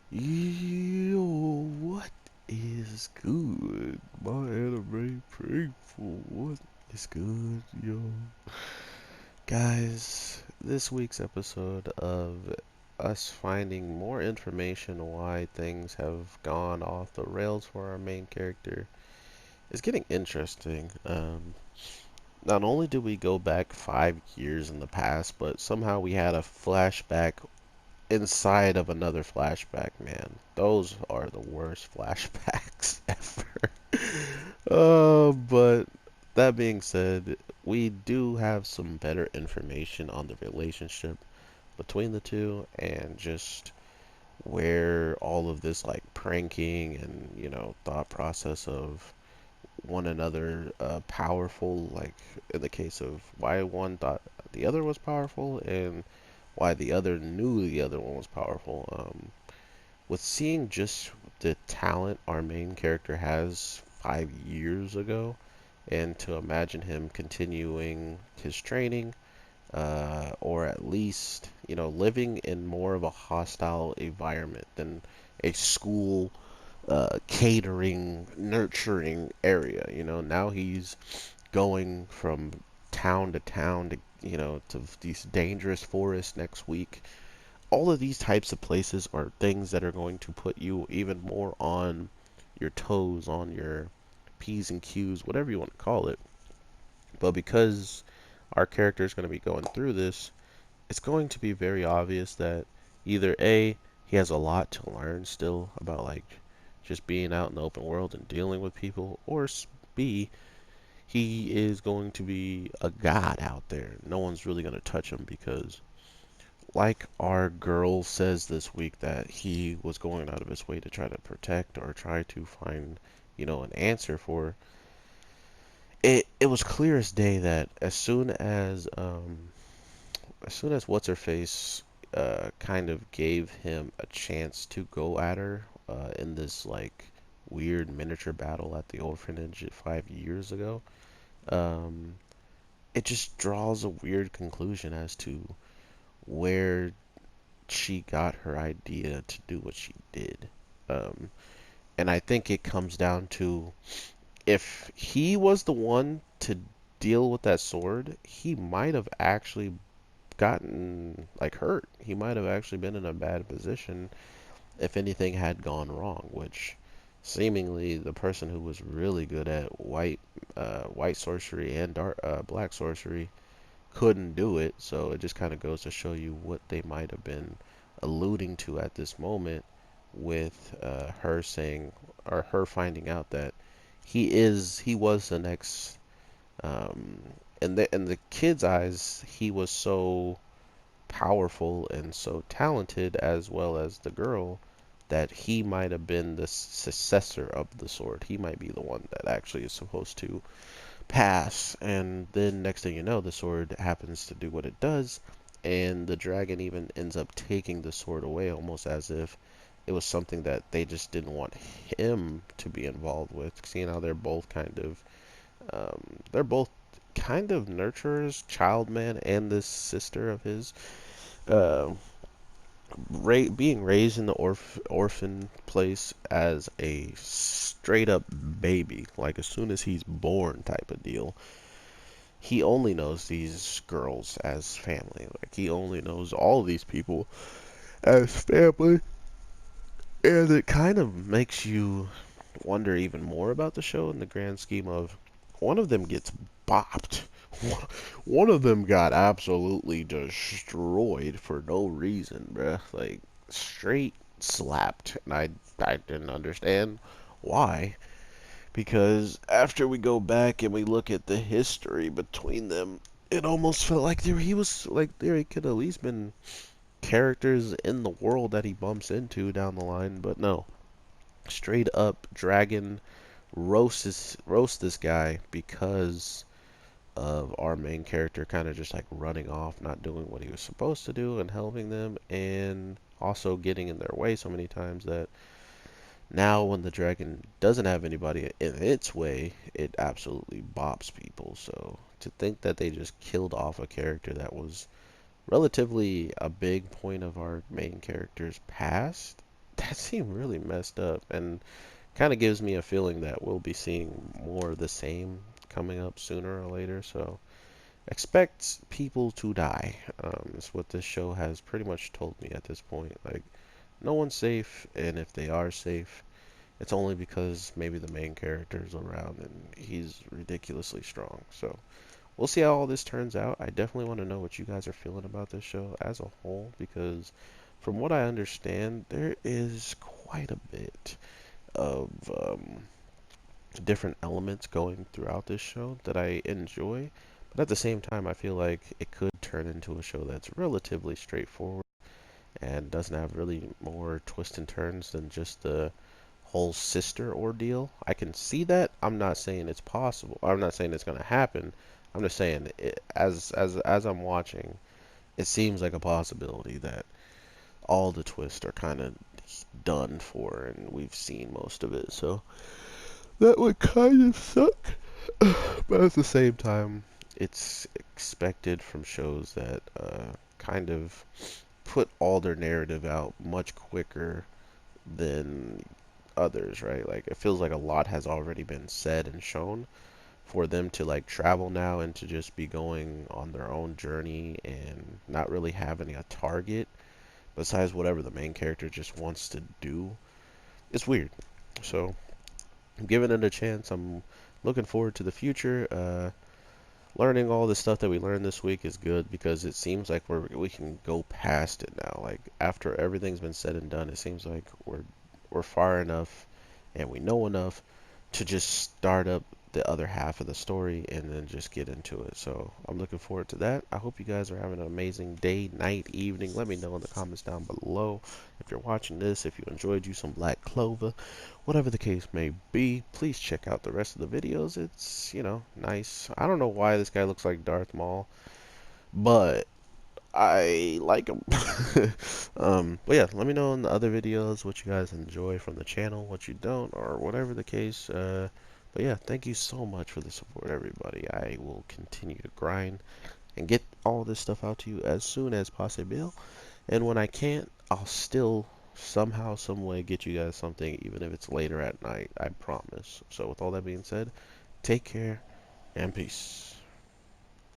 Yo, what is good? My anime faithful. What is good, yo? Guys, this week's episode of us finding more information why things have gone off the rails for our main character is getting interesting. Not only did we go back 5 years in the past, but somehow we had a flashback inside of another flashback, man. Those are the worst flashbacks ever. But that being said, we do have some better information on the relationship between the two and just where all of this like pranking and thought process of one another powerful, like in the case of why one thought the other was powerful and why the other knew the other one was powerful. With seeing just the talent our main character has 5 years ago, and to imagine him continuing his training, or at least, living in more of a hostile environment than a school, catering, nurturing area. Now he's going from town to town to these dangerous forests next week. All of these types of places are things that are going to put you even more on your toes, on your P's and Q's, whatever you want to call it. But because our character is going to be going through this, it's going to be very obvious that either A, he has a lot to learn still about like just being out in the open world and dealing with people, or B, he is going to be a god out there. No one's really going to touch him because like our girl says this week that he was going out of his way to try to protect or try to find, an answer for. It was clear as day that as soon as what's her face kind of gave him a chance to go at her in this like weird miniature battle at the orphanage 5 years ago, um, it just draws a weird conclusion as to where she got her idea to do what she did. Um, and I think it comes down to if he was the one to deal with that sword, he might have actually gotten like hurt. He might have actually been in a bad position if anything had gone wrong, which seemingly the person who was really good at white sorcery and black sorcery couldn't do it. So it just kind of goes to show you what they might have been alluding to at this moment with her saying or her finding out that he was the next um, in the kid's eyes he was so powerful and so talented as well as the girl that he might have been the successor of the sword. He might be the one that actually is supposed to pass, and then next thing you know, the sword happens to do what it does, and the dragon even ends up taking the sword away almost as if it was something that they just didn't want him to be involved with, seeing how they're both kind of nurturers, child man and this sister of his, uh, being raised in the orphan place as a straight up baby, like as soon as he's born type of deal. He only knows these girls as family. Like he only knows all these people as family. And it kind of makes you wonder even more about the show in the grand scheme of one of them gets bopped. One of them got absolutely destroyed for no reason, bruh. Like straight slapped. And I didn't understand why. Because after we go back and we look at the history between them, it almost felt like there he could at least been characters in the world that he bumps into down the line, but no. Straight up dragon roast this guy because of our main character kind of just like running off, not doing what he was supposed to do and helping them, and also getting in their way so many times that now, when the dragon doesn't have anybody in its way, it absolutely bops people. So, to think that they just killed off a character that was relatively a big point of our main character's past that seemed really messed up, and kind of gives me a feeling that we'll be seeing more of the same coming up sooner or later. So expect people to die. Is what this show has pretty much told me at this point. Like, no one's safe, and if they are safe, it's only because maybe the main character is around and he's ridiculously strong. So we'll see how all this turns out. I definitely want to know what you guys are feeling about this show as a whole, because from what I understand, there is quite a bit of different elements going throughout this show that I enjoy. But at the same time, I feel like it could turn into a show that's relatively straightforward and doesn't have really more twists and turns than just the whole sister ordeal. I can see that. I'm not saying it's possible. I'm not saying it's going to happen. I'm just saying as I'm watching, it seems like a possibility that all the twists are kind of done for, and we've seen most of it. So that would kind of suck. But at the same time, it's expected from shows that kind of put all their narrative out much quicker than others, right? Like, it feels like a lot has already been said and shown for them to like travel now and to just be going on their own journey and not really having a target besides whatever the main character just wants to do. It's weird. So I'm giving it a chance. I'm looking forward to the future. Learning all the stuff that we learned this week is good because it seems like we can go past it now. Like, after everything's been said and done, it seems like we're far enough and we know enough to just start up the other half of the story and then just get into it. So I'm looking forward to that. I hope you guys are having an amazing day, night, evening. Let me know in the comments down below if you're watching this, if you enjoyed you some Black Clover, whatever the case may be. Please check out the rest of the videos. It's, nice. I don't know why this guy looks like Darth Maul, but I like him. But yeah, let me know in the other videos what you guys enjoy from the channel, what you don't, or whatever the case. But yeah, thank you so much for the support, everybody. I will continue to grind and get all this stuff out to you as soon as possible. And when I can't, I'll still somehow, some way get you guys something, even if it's later at night. I promise. So with all that being said, take care and peace.